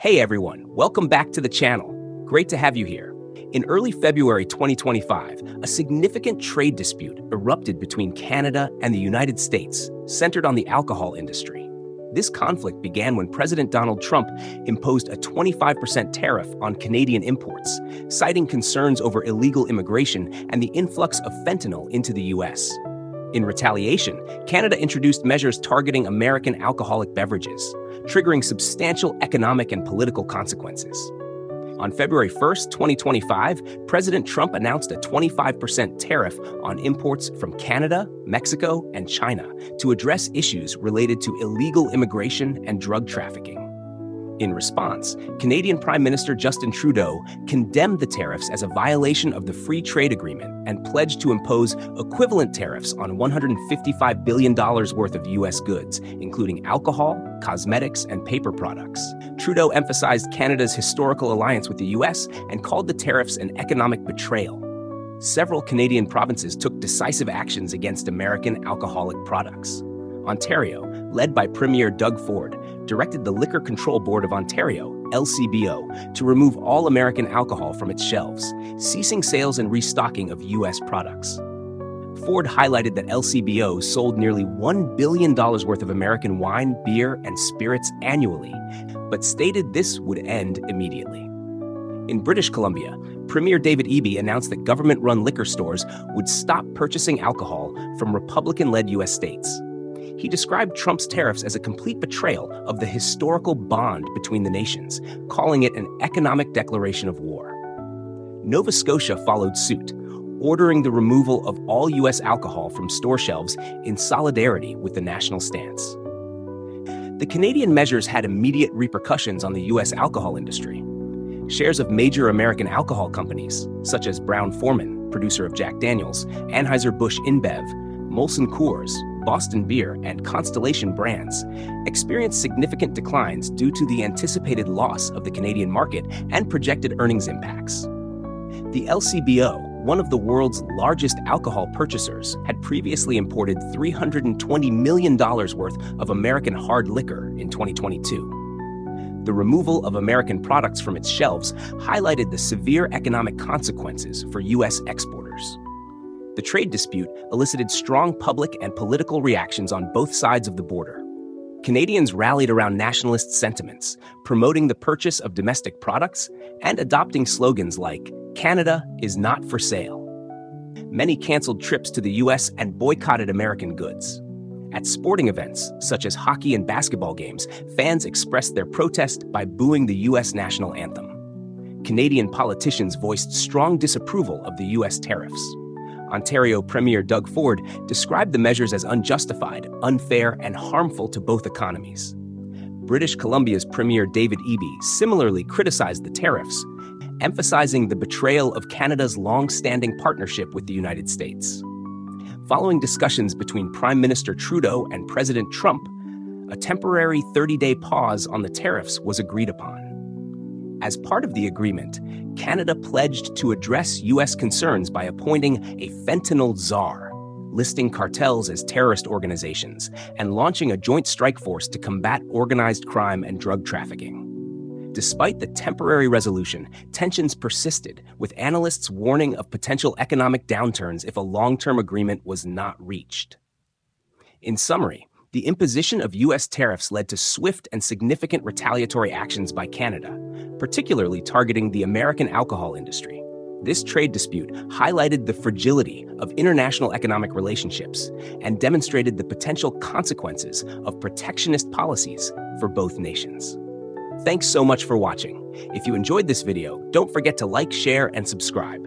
Hey everyone, welcome back to the channel. Great to have you here. In early February 2025, a significant trade dispute erupted between Canada and the United States, centered on the alcohol industry. This conflict began when President Donald Trump imposed a 25% tariff on Canadian imports, citing concerns over illegal immigration and the influx of fentanyl into the U.S. In retaliation, Canada introduced measures targeting American alcoholic beverages, triggering substantial economic and political consequences. On February 1st, 2025, President Trump announced a 25% tariff on imports from Canada, Mexico, and China to address issues related to illegal immigration and drug trafficking. In response, Canadian Prime Minister Justin Trudeau condemned the tariffs as a violation of the Free Trade Agreement and pledged to impose equivalent tariffs on $155 billion worth of U.S. goods, including alcohol, cosmetics, and paper products. Trudeau emphasized Canada's historical alliance with the U.S. and called the tariffs an economic betrayal. Several Canadian provinces took decisive actions against American alcoholic products. Ontario, led by Premier Doug Ford, directed the Liquor Control Board of Ontario, LCBO, to remove all American alcohol from its shelves, ceasing sales and restocking of U.S. products. Ford highlighted that LCBO sold nearly $1 billion worth of American wine, beer, and spirits annually, but stated this would end immediately. In British Columbia, Premier David Eby announced that government-run liquor stores would stop purchasing alcohol from Republican-led U.S. states. He described Trump's tariffs as a complete betrayal of the historical bond between the nations, calling it an economic declaration of war. Nova Scotia followed suit, ordering the removal of all U.S. alcohol from store shelves in solidarity with the national stance. The Canadian measures had immediate repercussions on the U.S. alcohol industry. Shares of major American alcohol companies, such as Brown-Forman, producer of Jack Daniels, Anheuser-Busch InBev, Molson Coors, Boston Beer, and Constellation brands experienced significant declines due to the anticipated loss of the Canadian market and projected earnings impacts. The LCBO, one of the world's largest alcohol purchasers, had previously imported $320 million worth of American hard liquor in 2022. The removal of American products from its shelves highlighted the severe economic consequences for U.S. exporters. The trade dispute elicited strong public and political reactions on both sides of the border. Canadians rallied around nationalist sentiments, promoting the purchase of domestic products and adopting slogans like, "Canada is not for sale." Many canceled trips to the U.S. and boycotted American goods. At sporting events, such as hockey and basketball games, fans expressed their protest by booing the U.S. national anthem. Canadian politicians voiced strong disapproval of the U.S. tariffs. Ontario Premier Doug Ford described the measures as unjustified, unfair, and harmful to both economies. British Columbia's Premier David Eby similarly criticized the tariffs, emphasizing the betrayal of Canada's long-standing partnership with the United States. Following discussions between Prime Minister Trudeau and President Trump, a temporary 30-day pause on the tariffs was agreed upon. As part of the agreement, Canada pledged to address U.S. concerns by appointing a fentanyl czar, listing cartels as terrorist organizations, and launching a joint strike force to combat organized crime and drug trafficking. Despite the temporary resolution, tensions persisted, with analysts warning of potential economic downturns if a long-term agreement was not reached. In summary, the imposition of U.S. tariffs led to swift and significant retaliatory actions by Canada, particularly targeting the American alcohol industry. This trade dispute highlighted the fragility of international economic relationships and demonstrated the potential consequences of protectionist policies for both nations. Thanks so much for watching. If you enjoyed this video, don't forget to like, share, and subscribe.